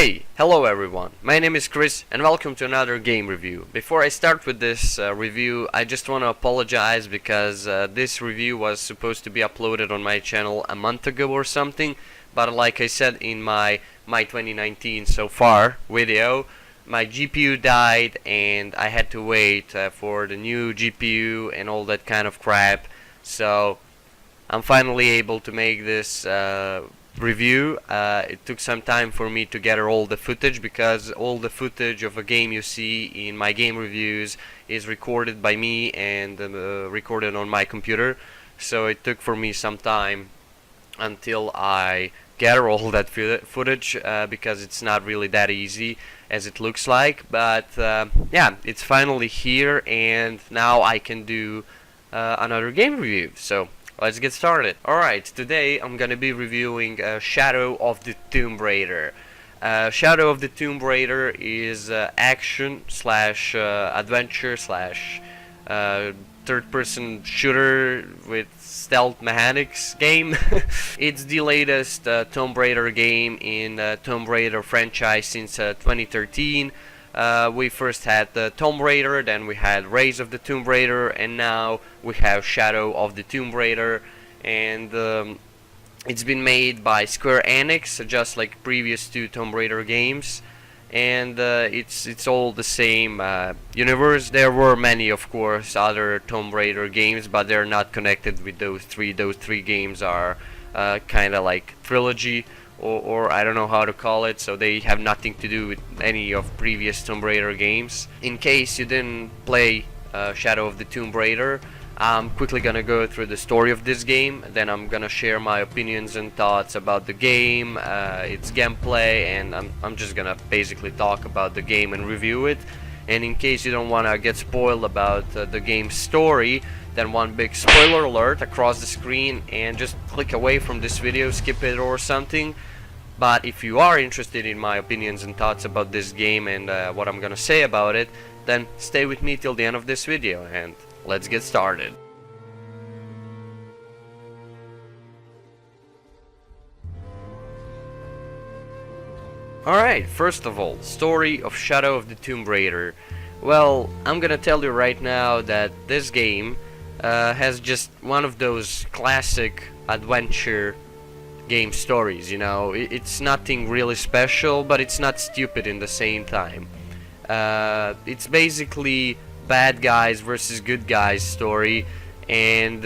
Hey, hello everyone, my name is Chris and welcome to another game review. Before I start with this review, I just want to apologize because this review was supposed to be uploaded on my channel a month ago or something, but like I said in my 2019 so far video, my GPU died and I had to wait for the new GPU and all that kind of crap, so I'm finally able to make this review. It took some time for me to gather all the footage because all the footage of a game you see in my game reviews is recorded by me and recorded on my computer, so it took for me some time until I gather all that footage because it's not really that easy as it looks like, but yeah, it's finally here and now I can do another game review. So let's get started. Alright, today I'm gonna be reviewing Shadow of the Tomb Raider. Shadow of the Tomb Raider is action slash adventure slash third-person shooter with stealth mechanics game. It's the latest Tomb Raider game in Tomb Raider franchise since 2013. We first had the Tomb Raider, then we had Rise of the Tomb Raider, and now we have Shadow of the Tomb Raider. And it's been made by Square Enix, just like previous two Tomb Raider games. And it's all the same universe. There were many, of course, other Tomb Raider games, but they're not connected with those three. Those three games are kind of like trilogy. Or I don't know how to call it, so they have nothing to do with any of previous Tomb Raider games. In case you didn't play Shadow of the Tomb Raider, I'm quickly gonna go through the story of this game, then I'm gonna share my opinions and thoughts about the game, its gameplay, and I'm just gonna basically talk about the game and review it. And in case you don't wanna get spoiled about the game's story, then one big spoiler alert across the screen and just click away from this video, skip it or something. But if you are interested in my opinions and thoughts about this game and what I'm gonna say about it, then stay with me till the end of this video and let's get started. Alright, first of all, story of Shadow of the Tomb Raider. Well, I'm gonna tell you right now that this game has just one of those classic adventure game stories, you know. It's nothing really special, but it's not stupid in the same time. It's basically bad guys versus good guys story, and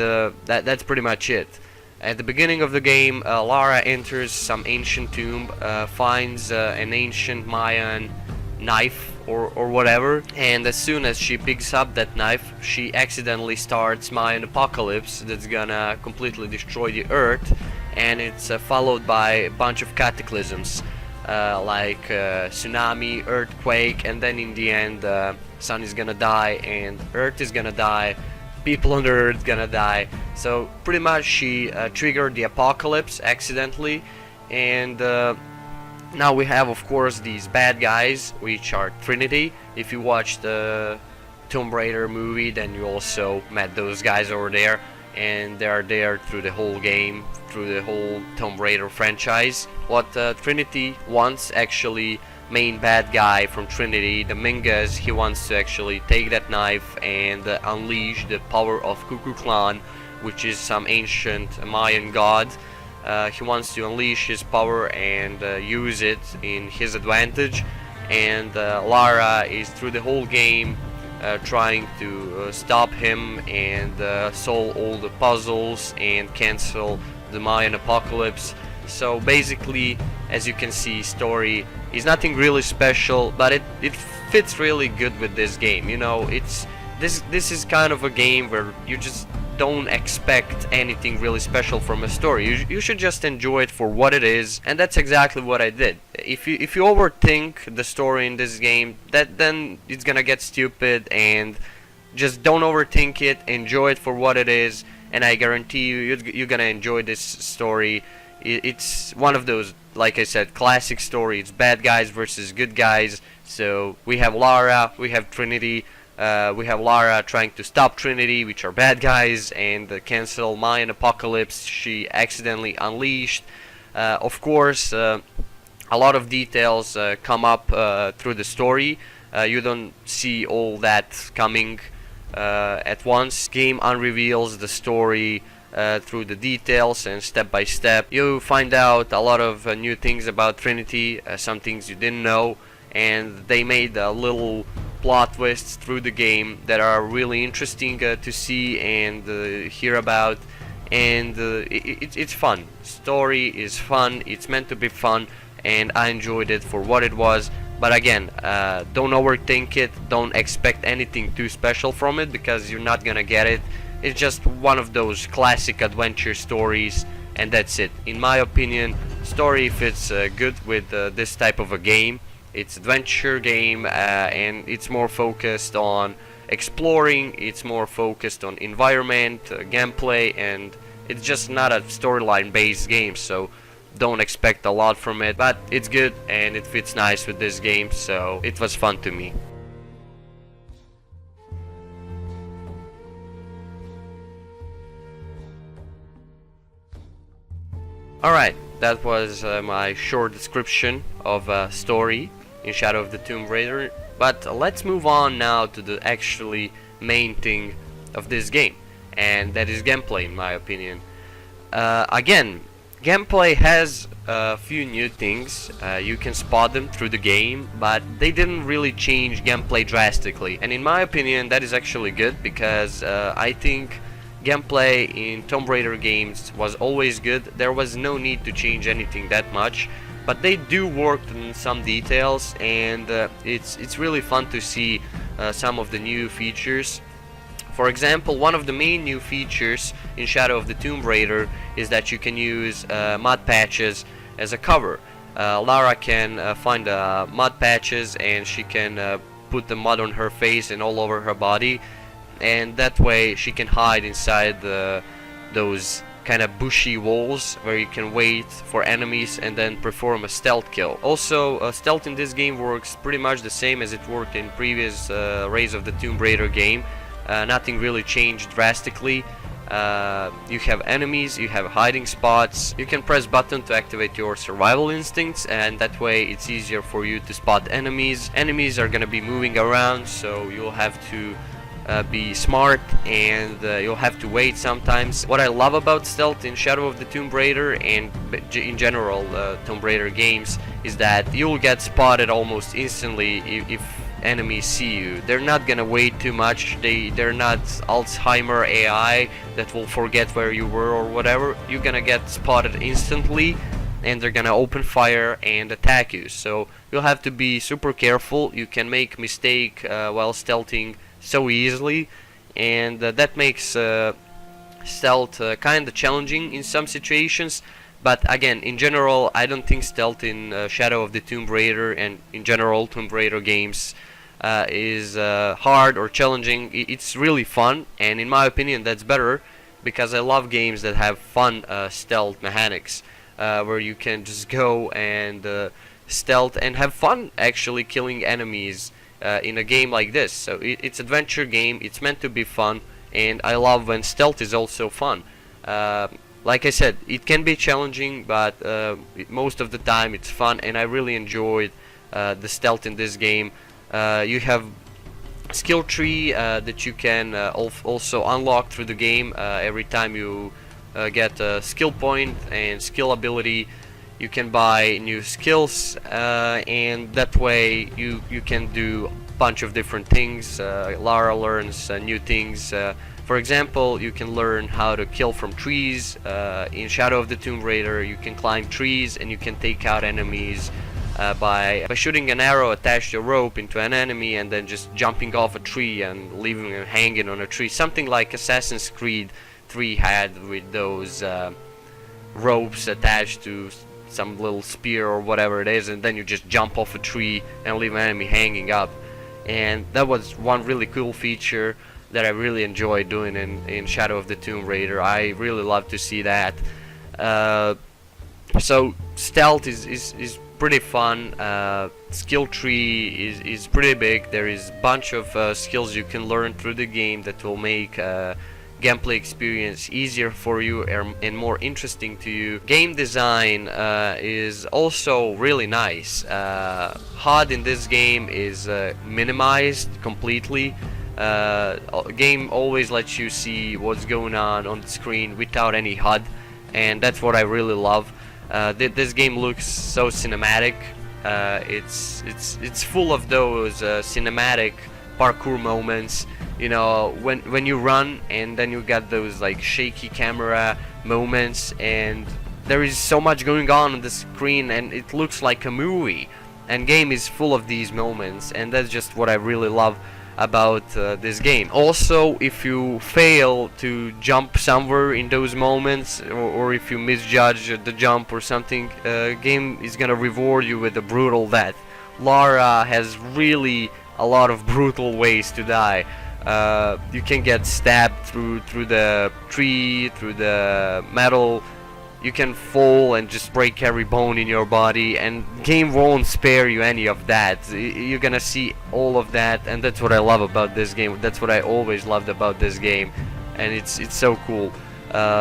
that's pretty much it. At the beginning of the game, Lara enters some ancient tomb, finds an ancient Mayan knife or whatever, and as soon as she picks up that knife, she accidentally starts Mayan apocalypse that's gonna completely destroy the earth, and it's followed by a bunch of cataclysms like tsunami, earthquake, and then in the end sun is gonna die and earth is gonna die, people on the earth gonna die. So pretty much she triggered the apocalypse accidentally, and now we have, of course, these bad guys, which are Trinity. If you watched the Tomb Raider movie, then you also met those guys over there, and they are there through the whole game, through the whole Tomb Raider franchise. What Trinity wants, actually, main bad guy from Trinity, the Mingus, he wants to actually take that knife and unleash the power of Kukulkan, which is some ancient Mayan god. He wants to unleash his power and use it in his advantage, and Lara is through the whole game trying to stop him and solve all the puzzles and cancel the Mayan apocalypse. So basically, as you can see, story is nothing really special, but it fits really good with this game. You know, this is kind of a game where you just don't expect anything really special from a story. You should just enjoy it for what it is, and that's exactly what I did. If you overthink the story in this game, then it's gonna get stupid, and just don't overthink it. Enjoy it for what it is, and I guarantee you're gonna enjoy this story. It's one of those, like I said, classic stories. Bad guys versus good guys. So we have Lara, we have Trinity. We have Lara trying to stop Trinity, which are bad guys, and cancel Mayan apocalypse she accidentally unleashed. Of course, a lot of details come up through the story. You don't see all that coming at once. Game unreveals the story through the details, and step by step you find out a lot of new things about Trinity, some things you didn't know, and they made little plot twists through the game that are really interesting to see and hear about. And it's fun. Story is fun, it's meant to be fun, and I enjoyed it for what it was. But again, don't overthink it, don't expect anything too special from it, because you're not gonna get it. It's just one of those classic adventure stories, and that's it. In my opinion, story fits good with this type of a game. It's adventure game, and it's more focused on exploring, it's more focused on environment, gameplay, and it's just not a storyline based game, so don't expect a lot from it. But it's good and it fits nice with this game, so it was fun to me. Alright, that was my short description of story in Shadow of the Tomb Raider. But let's move on now to the actually main thing of this game, and that is gameplay, in my opinion. Again, gameplay has a few new things. You can spot them through the game, but they didn't really change gameplay drastically. And in my opinion, that is actually good, because I think gameplay in Tomb Raider games was always good. There was no need to change anything that much, but they do work on some details, and it's really fun to see some of the new features. For example, one of the main new features in Shadow of the Tomb Raider is that you can use mud patches as a cover. Lara can find mud patches, and she can put the mud on her face and all over her body, and that way she can hide inside those kind of bushy walls where you can wait for enemies and then perform a stealth kill. Also, stealth in this game works pretty much the same as it worked in previous Rise of the Tomb Raider game. Nothing really changed drastically. You have enemies, you have hiding spots, you can press button to activate your survival instincts, and that way it's easier for you to spot enemies. Enemies are gonna be moving around, so you'll have to be smart, and you'll have to wait sometimes. What I love about stealth in Shadow of the Tomb Raider, and in general Tomb Raider games, is that you'll get spotted almost instantly if enemies see you. They're not gonna wait too much. They're not Alzheimer AI that will forget where you were or whatever. You're gonna get spotted instantly, and they're gonna open fire and attack you. So you'll have to be super careful. You can make mistake while stealthing so easily, and that makes stealth kinda challenging in some situations. But again, in general, I don't think stealth in Shadow of the Tomb Raider and in general Tomb Raider games is hard or challenging. It's really fun, and in my opinion that's better, because I love games that have fun stealth mechanics, where you can just go and stealth and have fun actually killing enemies in a game like this. So it's adventure game, it's meant to be fun, and I love when stealth is also fun. Like I said, it can be challenging, but most of the time it's fun, and I really enjoyed the stealth in this game. You have skill tree that you can also unlock through the game. Every time you get a skill point and skill ability, you can buy new skills, and that way you can do a bunch of different things. Lara learns new things. For example, you can learn how to kill from trees. In Shadow of the Tomb Raider, you can climb trees and you can take out enemies by shooting an arrow attached to a rope into an enemy and then just jumping off a tree and leaving him hanging on a tree. Something like Assassin's Creed 3 had with those ropes attached to some little spear or whatever it is, and then you just jump off a tree and leave an enemy hanging up. And that was one really cool feature that I really enjoyed doing in Shadow of the Tomb Raider. I really love to see that. So stealth is pretty fun. Skill tree is pretty big. There is a bunch of skills you can learn through the game that will make gameplay experience easier for you and more interesting to you. Game design is also really nice. HUD in this game is minimized completely. Game always lets you see what's going on the screen without any HUD, and that's what I really love. This game looks so cinematic. It's full of those cinematic parkour moments. You know, when you run and then you got those like shaky camera moments, and there is so much going on the screen, and it looks like a movie. And game is full of these moments, and that's just what I really love about this game. Also, if you fail to jump somewhere in those moments, or if you misjudge the jump or something, game is gonna reward you with a brutal death. Lara has really a lot of brutal ways to die. You can get stabbed through the tree, through the metal. You can fall and just break every bone in your body, and game won't spare you any of that. You're gonna see all of that, and that's what I love about this game. That's what I always loved about this game, and it's so cool.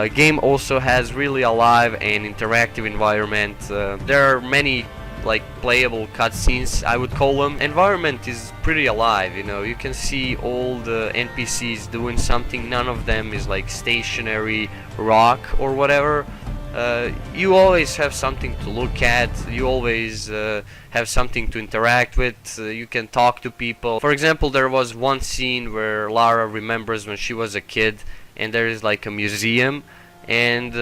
Game also has really alive and interactive environment. There are many like playable cutscenes, I would call them. Environment is pretty alive, you know. You can see all the NPCs doing something. None of them is like stationary rock or whatever. You always have something to look at. You always have something to interact with. You can talk to people. For example, there was one scene where Lara remembers when she was a kid, and there is like a museum, and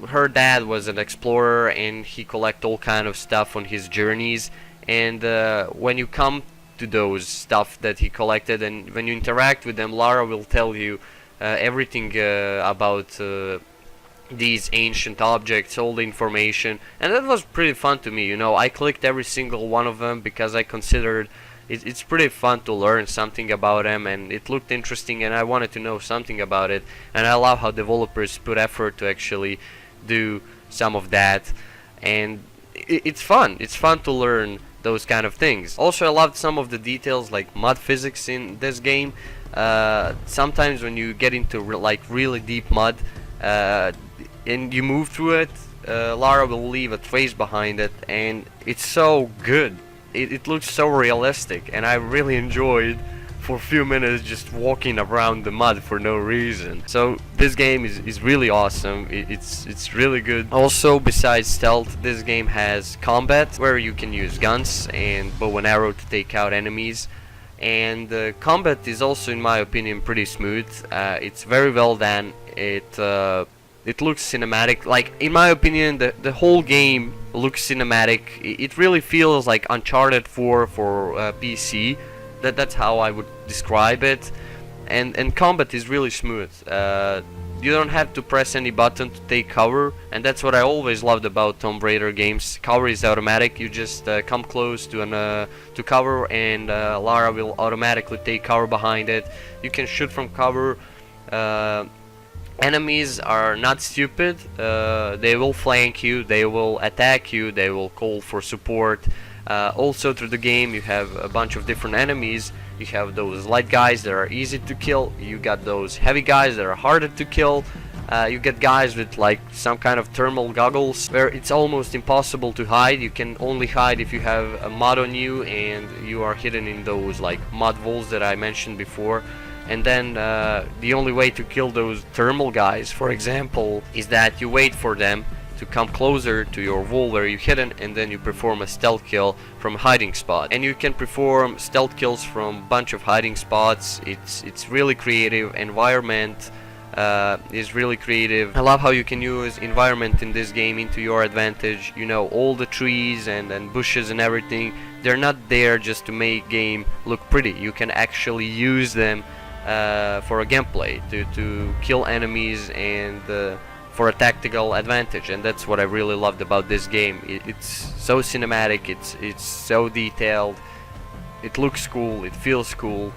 her dad was an explorer, and he collected all kind of stuff on his journeys. And when you come to those stuff that he collected, and when you interact with them, Lara will tell you everything about these ancient objects, all the information, and that was pretty fun to me. You know, I clicked every single one of them because I considered it's pretty fun to learn something about them, and it looked interesting, and I wanted to know something about it. And I love how developers put effort to actually do some of that, and it's fun. It's fun to learn those kind of things. Also, I loved some of the details like mud physics in this game. Sometimes when you get into like really deep mud, and you move through it, Lara will leave a trace behind it, and it's so good. It looks so realistic, and I really enjoyed for a few minutes just walking around the mud for no reason. So this game is really awesome. It's really good. Also, besides stealth, this game has combat where you can use guns and bow and arrow to take out enemies. And combat is also, in my opinion, pretty smooth. It's very well done. It looks cinematic. Like, in my opinion, the whole game looks cinematic. It really feels like Uncharted 4 for PC. That's how I would describe it. And combat is really smooth. You don't have to press any button to take cover, and that's what I always loved about Tomb Raider games. Cover is automatic. You just come close to cover, and Lara will automatically take cover behind it. You can shoot from cover. Enemies are not stupid. They will flank you, they will attack you, they will call for support. Also, through the game, you have a bunch of different enemies. You have those light guys that are easy to kill. You got those heavy guys that are harder to kill. You get guys with like some kind of thermal goggles where it's almost impossible to hide. You can only hide if you have a mud on you and you are hidden in those like mud walls that I mentioned before. And then the only way to kill those thermal guys, for example, is that you wait for them to come closer to your wall where you're hidden, and then you perform a stealth kill from a hiding spot. And you can perform stealth kills from a bunch of hiding spots. It's really creative. Environment is really creative. I love how you can use environment in this game into your advantage. You know, all the trees and bushes and everything, they're not there just to make game look pretty. You can actually use them for a gameplay to kill enemies and for a tactical advantage, and that's what I really loved about this game. It's so cinematic, it's so detailed, it looks cool, it feels cool,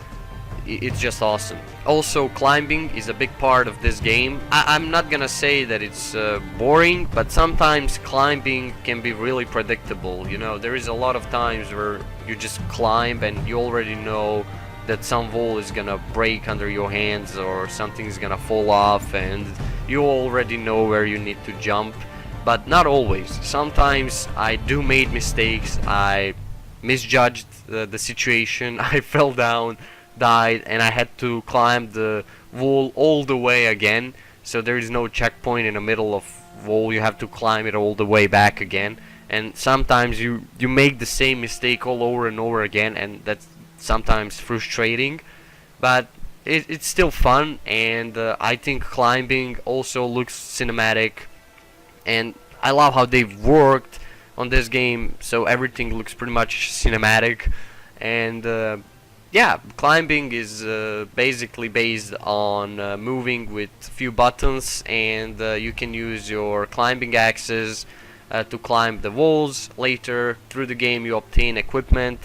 it's just awesome. Also, climbing is a big part of this game. I'm not gonna say that it's boring, but sometimes climbing can be really predictable. You know, there is a lot of times where you just climb and you already know that some wall is gonna break under your hands or something's gonna fall off, and you already know where you need to jump. But not always. Sometimes I do made mistakes. I misjudged the situation. I fell down, died, and I had to climb the wall all the way again. So there is no checkpoint in the middle of wall. You have to climb it all the way back again. And sometimes you make the same mistake all over and over again, and that's sometimes frustrating. But it's still fun, and I think climbing also looks cinematic, and I love how they've worked on this game, so everything looks pretty much cinematic. And yeah, climbing is basically based on moving with few buttons, and you can use your climbing axes to climb the walls. Later through the game you obtain equipment,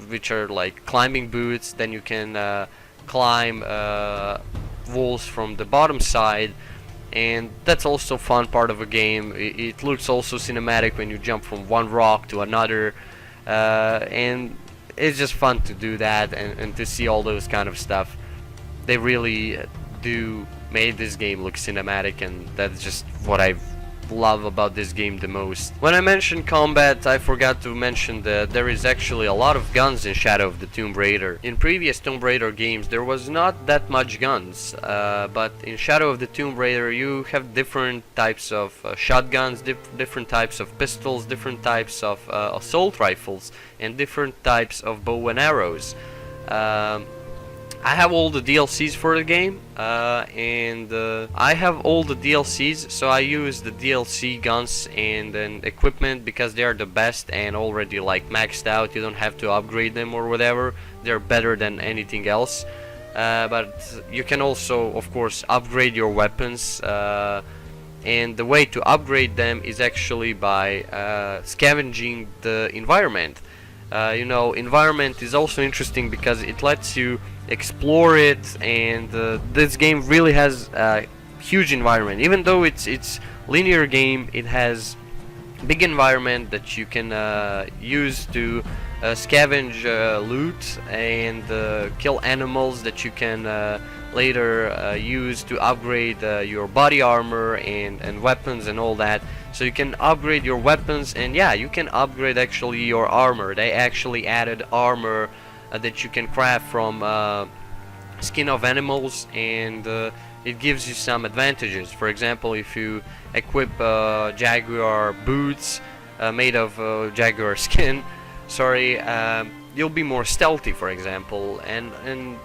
which are like climbing boots. Then you can climb walls from the bottom side, and that's also fun part of a game. It looks also cinematic when you jump from one rock to another, and it's just fun to do that, and to see all those kind of stuff. They really do made this game look cinematic, and that's just what I love about this game the most. When I mentioned combat, I forgot to mention that there is actually a lot of guns in Shadow of the Tomb Raider. In previous Tomb Raider games there was not that much guns, but in Shadow of the Tomb Raider you have different types of shotguns, different types of pistols, different types of assault rifles, and different types of bow and arrows. I have all the DLCs for the game, and I have all the DLCs, so I use the DLC guns and equipment because they are the best and already like maxed out. You don't have to upgrade them or whatever. They're better than anything else. But you can also, of course, upgrade your weapons, and the way to upgrade them is actually by scavenging the environment. You know, environment is also interesting because it lets you explore it, and this game really has a huge environment. Even though it's linear game, it has big environment that you can use to scavenge loot and kill animals that you can later use to upgrade your body armor and weapons and all that. So you can upgrade your weapons, and yeah, you can upgrade actually your armor. They actually added armor that you can craft from skin of animals, and it gives you some advantages. For example, if you equip jaguar boots made of jaguar skin, sorry, you'll be more stealthy, for example, and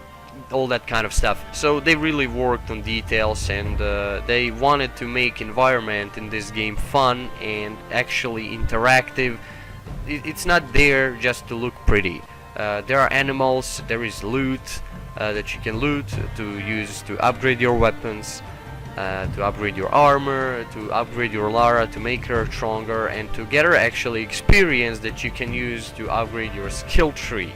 all that kind of stuff. So they really worked on details, and they wanted to make environment in this game fun and actually interactive. It's not there just to look pretty. There are animals, there is loot that you can loot to use to upgrade your weapons, to upgrade your armor, to upgrade your Lara, to make her stronger, and to get her actually experience that you can use to upgrade your skill tree.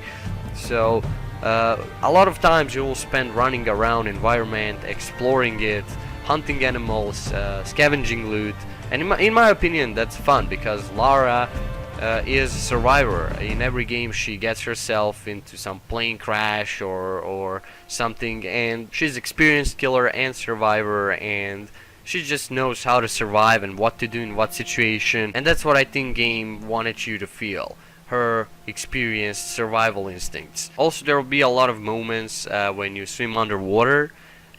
So a lot of times you will spend running around environment, exploring it, hunting animals, scavenging loot, and in my opinion that's fun because Lara is a survivor. In every game she gets herself into some plane crash or something, and she's experienced killer and survivor, and she just knows how to survive and what to do in what situation, and that's what I think game wanted you to feel. Her experienced survival instincts. Also, there will be a lot of moments when you swim underwater,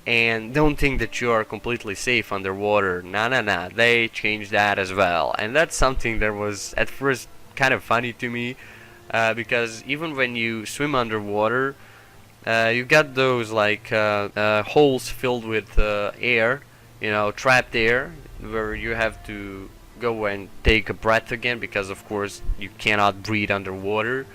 and don't think that you are completely safe underwater. Nah, they changed that as well, and that's something that was at first kind of funny to me, because even when you swim underwater, you got those like holes filled with air, you know, trapped air, where you have to go and take a breath again because of course you cannot breathe underwater.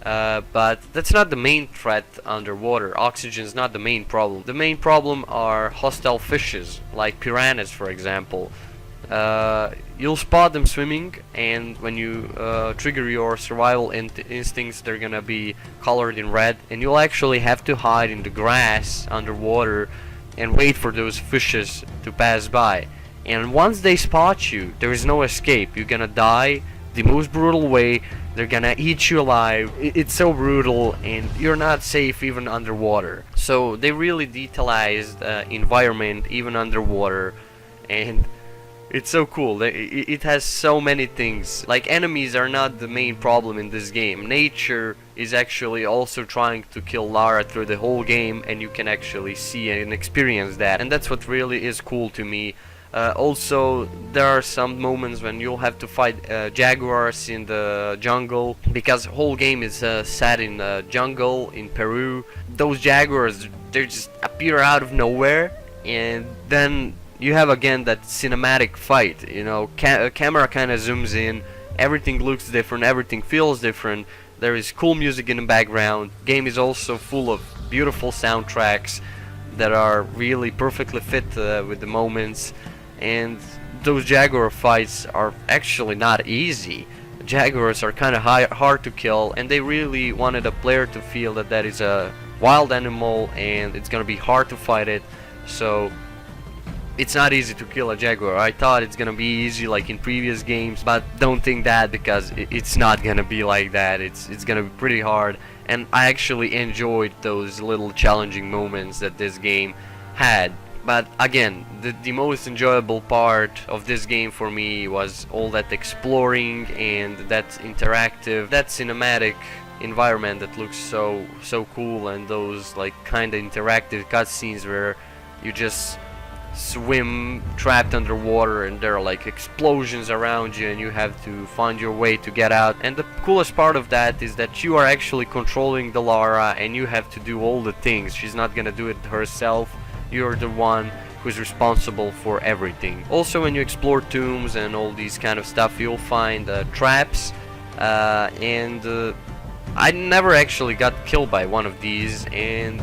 But that's not the main threat underwater. Oxygen is not the main problem. The main problem are hostile fishes like piranhas, for example. You'll spot them swimming, and when you trigger your survival instincts, they're gonna be colored in red, and you'll actually have to hide in the grass underwater and wait for those fishes to pass by. And once they spot you, there is no escape. You're gonna die the most brutal way, they're gonna eat you alive. It's so brutal, and you're not safe even underwater. So they really detailized environment even underwater, and it's so cool. It has so many things. Like, enemies are not the main problem in this game. Nature is actually also trying to kill Lara through the whole game, and you can actually see and experience that. And that's what really is cool to me. Also, there are some moments when you'll have to fight jaguars in the jungle, because the whole game is set in the jungle in Peru. Those jaguars, they just appear out of nowhere, and then you have again that cinematic fight. You know, camera kind of zooms in, everything looks different, everything feels different. There is cool music in the background. Game is also full of beautiful soundtracks that are really perfectly fit with the moments. And those jaguar fights are actually not easy. Jaguars are kind of hard to kill, and they really wanted a player to feel that that is a wild animal and it's gonna be hard to fight it. So it's not easy to kill a jaguar. I thought it's gonna be easy like in previous games, but don't think that, because it's not gonna be like that. It's gonna be pretty hard, and I actually enjoyed those little challenging moments that this game had. But again, the most enjoyable part of this game for me was all that exploring and that interactive, that cinematic environment that looks so cool, and those like kinda interactive cutscenes where you just swim trapped underwater and there are like explosions around you and you have to find your way to get out. And the coolest part of that is that you are actually controlling the Lara and you have to do all the things. She's not gonna do it herself. You're the one who's responsible for everything. Also, when you explore tombs and all these kind of stuff, you'll find traps, and I never actually got killed by one of these. And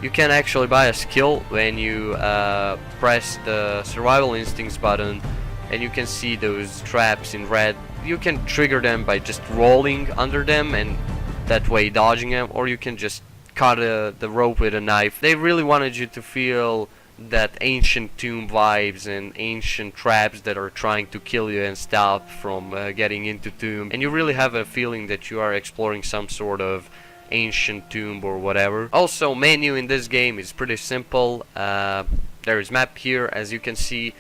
you can actually buy a skill when you press the survival instincts button, and you can see those traps in red. You can trigger them by just rolling under them and that way dodging them, or you can just cut the rope with a knife. They really wanted you to feel that ancient tomb vibes and ancient traps that are trying to kill you and stop from getting into tomb, and you really have a feeling that you are exploring some sort of ancient tomb or whatever. Also, menu in this game is pretty simple. There is map here, as you can see.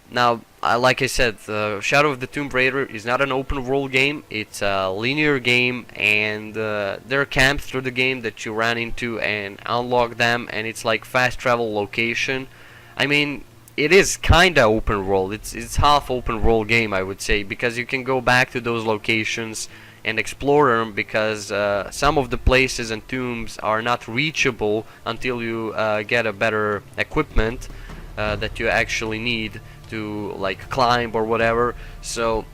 Now, like I said, Shadow of the Tomb Raider is not an open world game. It's a linear game, and there are camps through the game that you run into and unlock them, and it's like fast travel location. I mean, it is kinda open world. It's half open world game, I would say, because you can go back to those locations and explore them, because some of the places and tombs are not reachable until you get a better equipment that you actually need to like climb or whatever. So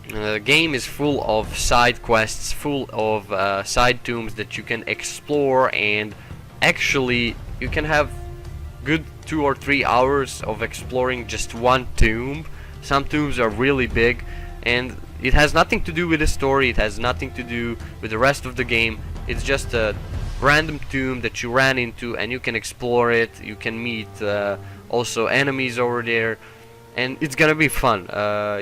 the game is full of side quests, full of side tombs that you can explore, and actually you can have good 2 or 3 hours of exploring just one tomb. Some tombs are really big, and it has nothing to do with the story, it has nothing to do with the rest of the game. It's just a random tomb that you ran into and you can explore it. You can meet also enemies over there, and it's gonna be fun.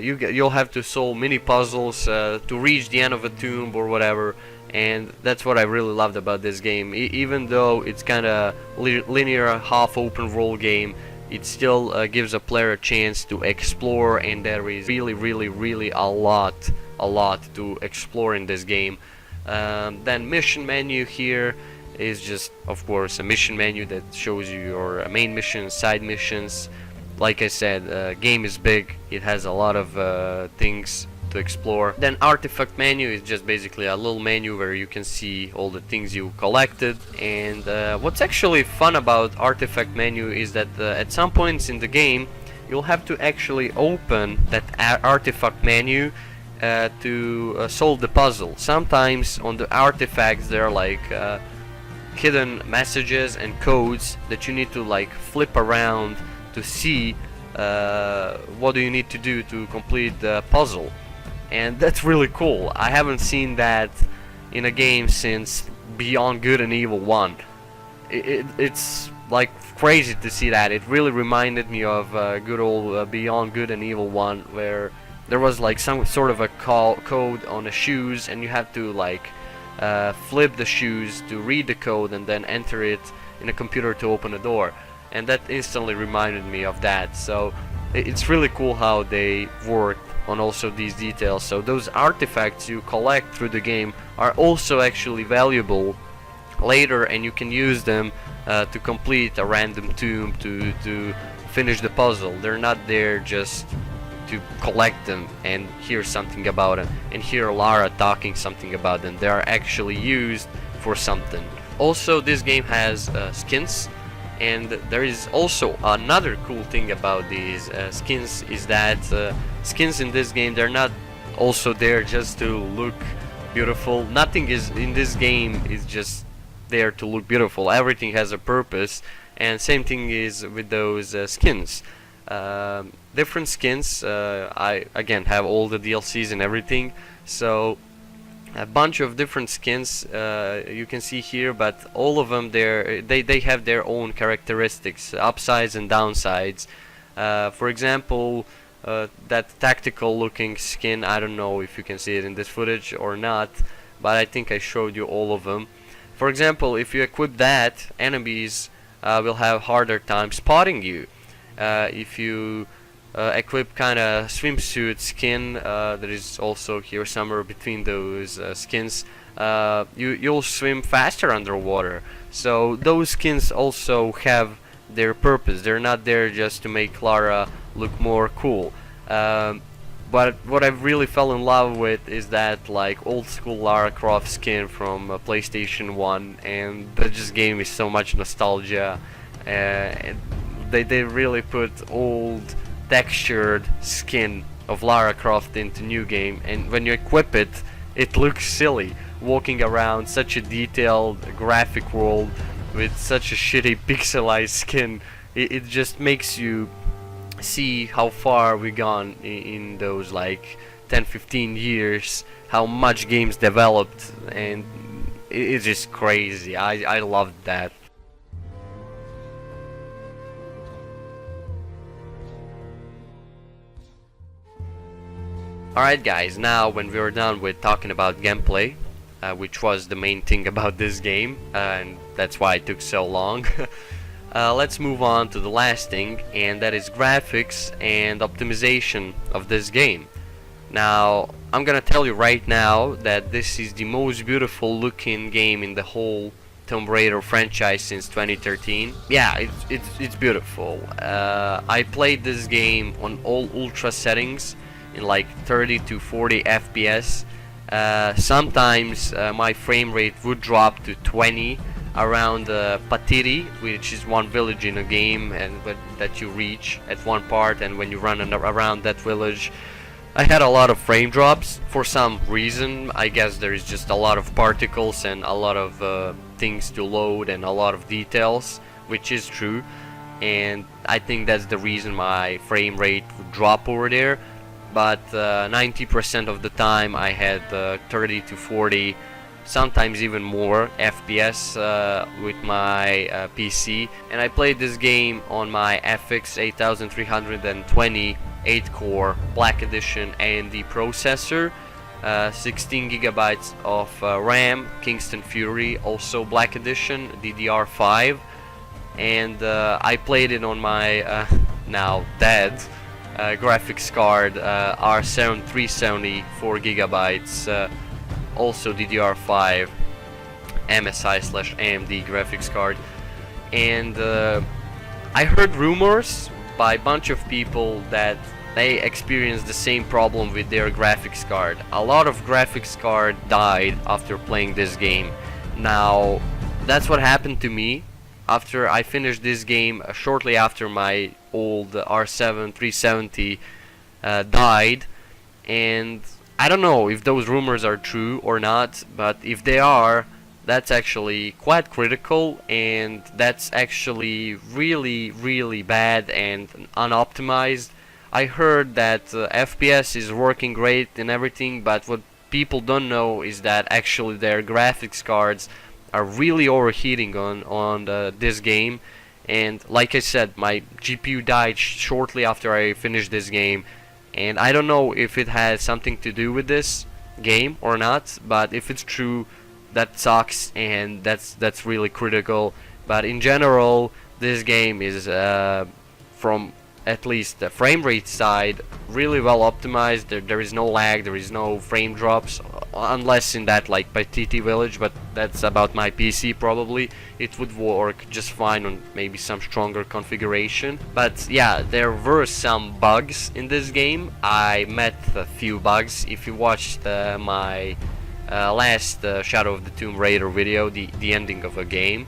You'll have to solve mini puzzles to reach the end of a tomb or whatever, and that's what I really loved about this game. Even though it's kinda linear, half open world game, it still gives a player a chance to explore, and there is really a lot to explore in this game. Then mission menu here is just, of course, a mission menu that shows you your main missions, side missions. Like I said, game is big, it has a lot of things to explore. Then artifact menu is just basically a little menu where you can see all the things you collected. And what's actually fun about artifact menu is that at some points in the game you'll have to actually open that artifact menu to solve the puzzle. Sometimes on the artifacts there are like hidden messages and codes that you need to like flip around to see what do you need to do to complete the puzzle. And that's really cool. I haven't seen that in a game since Beyond Good and Evil 1. It's like crazy to see that. It really reminded me of good old Beyond Good and Evil 1, where there was like some sort of a code on the shoes, and you have to like flip the shoes to read the code and then enter it in a computer to open the door, and that instantly reminded me of that. So it's really cool how they worked on also these details. So those artifacts you collect through the game are also actually valuable later, and you can use them to complete a random tomb, to finish the puzzle. They're not there just to collect them and hear something about them and hear Lara talking something about them. They are actually used for something. Also, this game has skins, and there is also another cool thing about these skins is that skins in this game, they're not also there just to look beautiful. Nothing is in this game is just there to look beautiful. Everything has a purpose, and same thing is with those skins. Different skins. I again have all the DLCs and everything, so a bunch of different skins you can see here, but all of them they have their own characteristics, upsides and downsides. For example, that tactical looking skin, I don't know if you can see it in this footage or not, but I think I showed you all of them. For example, if you equip that, enemies will have harder time spotting you. If you equip kind of swimsuit skin, that is also here somewhere between those skins, you'll swim faster underwater. So those skins also have their purpose. They're not there just to make Lara look more cool. But what I really fell in love with is that like old school Lara Croft skin from PlayStation 1, and that just gave me so much nostalgia. They really put old textured skin of Lara Croft into new game, and when you equip it, it looks silly walking around such a detailed graphic world with such a shitty pixelized skin. It just makes you see how far we gone in those like 10-15 years, how much games developed, and it's just crazy. I loved that. Alright guys, now when we are done with talking about gameplay, which was the main thing about this game, and that's why it took so long, let's move on to the last thing, and that is graphics and optimization of this game. Now, I'm gonna tell you right now that this is the most beautiful looking game in the whole Tomb Raider franchise since 2013. Yeah, it's beautiful. I played this game on all ultra settings, in like 30 to 40 FPS. Sometimes my frame rate would drop to 20 around Patiri, which is one village in a game and that you reach at one part, and when you run around that village, I had a lot of frame drops for some reason. I guess there is just a lot of particles and a lot of things to load and a lot of details, which is true, and I think that's the reason my frame rate would drop over there. But 90% of the time I had 30 to 40, sometimes even more FPS with my PC, and I played this game on my FX 8320 8-core Black Edition AMD processor, 16 gigabytes of RAM, Kingston Fury, also Black Edition, DDR5, and I played it on my now dead graphics card, R7 370, 4 gigabytes, also DDR5 MSI/AMD graphics card. And I heard rumors by a bunch of people that they experienced the same problem with their graphics card. A lot of graphics card died after playing this game. Now, that's what happened to me after I finished this game. Shortly after my old R7 370 died, and I don't know if those rumors are true or not, but if they are, that's actually quite critical, and that's actually really bad and unoptimized. I heard that FPS is working great and everything, but what people don't know is that actually their graphics cards are really overheating on this game. And like I said, my GPU died shortly after I finished this game, and I don't know if it has something to do with this game or not, but if it's true, that sucks, and that's really critical. But in general, this game is from at least the frame rate side really well optimized. There is no lag, there is no frame drops, unless in that like Petiti Village, but that's about my PC. Probably it would work just fine on maybe some stronger configuration. But yeah, there were some bugs in this game. I met a few bugs. If you watched my last Shadow of the Tomb Raider video, the ending of a game,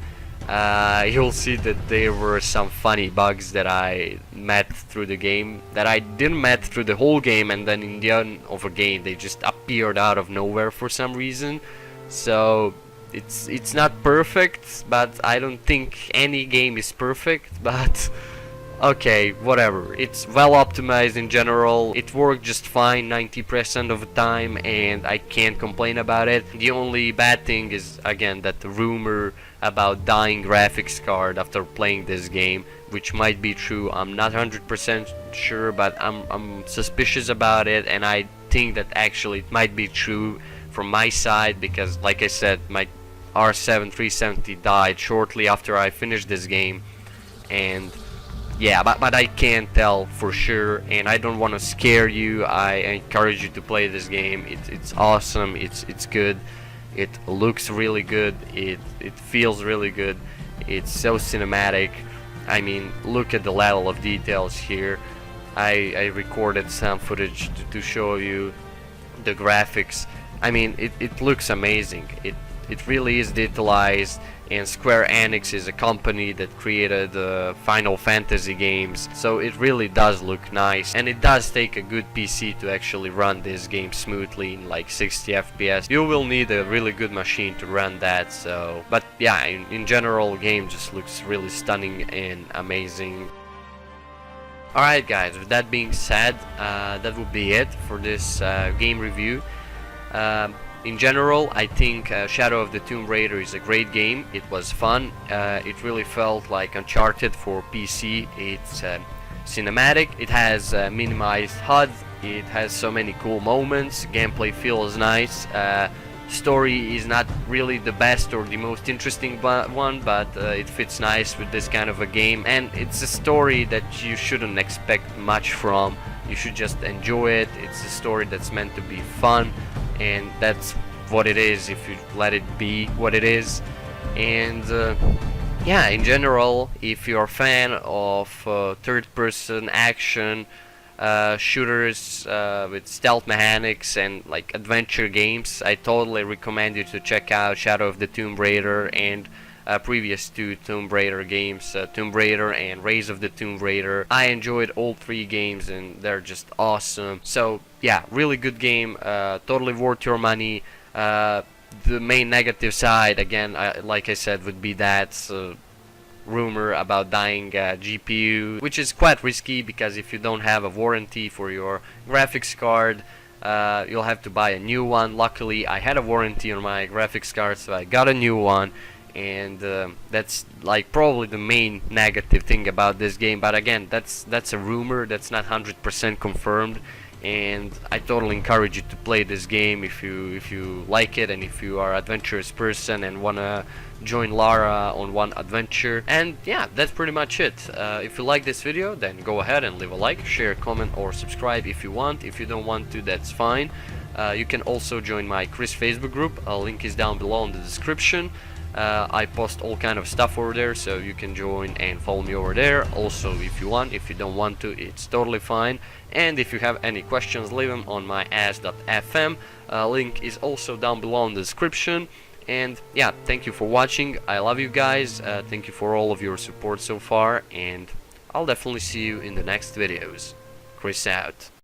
you'll see that there were some funny bugs that I met through the game that I didn't met through the whole game, and then in the end of a game they just appeared out of nowhere for some reason. So it's not perfect, but I don't think any game is perfect, but okay, whatever. It's well optimized in general. It worked just fine 90% of the time, and I can't complain about it. The only bad thing is, again, that the rumor about dying graphics card after playing this game, which might be true. I'm not 100% sure, but I'm suspicious about it, and I think that actually it might be true from my side, because like I said, my R7 370 died shortly after I finished this game, and yeah, but I can't tell for sure, and I don't want to scare you. I encourage you to play this game. It's awesome. It's good. It looks really good. It feels really good. It's so cinematic. I mean, look at the level of details here. I recorded some footage to show you the graphics. I mean, it looks amazing. It really is detailized, and Square Enix is a company that created the Final Fantasy games, so it really does look nice, and it does take a good PC to actually run this game smoothly in like 60 FPS. You will need a really good machine to run that, so, but yeah, in general, the game just looks really stunning and amazing. Alright guys, with that being said, that would be it for this game review. In general, I think Shadow of the Tomb Raider is a great game. It was fun. It really felt like Uncharted for PC. It's cinematic. It has minimized HUD. It has so many cool moments. Gameplay feels nice. Story is not really the best or the most interesting one, but it fits nice with this kind of a game. And it's a story that you shouldn't expect much from. You should just enjoy it. It's a story that's meant to be fun, and that's what it is if you let it be what it is. And yeah, in general, if you're a fan of third-person action shooters with stealth mechanics and like adventure games, I totally recommend you to check out Shadow of the Tomb Raider and previous two Tomb Raider games, Tomb Raider and Rise of the Tomb Raider. I enjoyed all three games and they're just awesome. So yeah, really good game, totally worth your money. The main negative side, again, like I said, would be that rumor about dying GPU, which is quite risky, because if you don't have a warranty for your graphics card, you'll have to buy a new one. Luckily, I had a warranty on my graphics card, so I got a new one. And that's like probably the main negative thing about this game, but again, that's a rumor, that's not 100% confirmed, and I totally encourage you to play this game if you like it, and if you are an adventurous person and wanna join Lara on one adventure. And yeah, that's pretty much it. If you like this video, then go ahead and leave a like, share, comment, or subscribe if you want. If you don't want to, that's fine. You can also join my Chris Facebook group. A link is down below in the description. I post all kind of stuff over there, so you can join and follow me over there. Also, if you want, if you don't want to, it's totally fine. And if you have any questions, leave them on my ass.fm. Link is also down below in the description. And yeah, thank you for watching. I love you guys. Thank you for all of your support so far, and I'll definitely see you in the next videos. Chris out.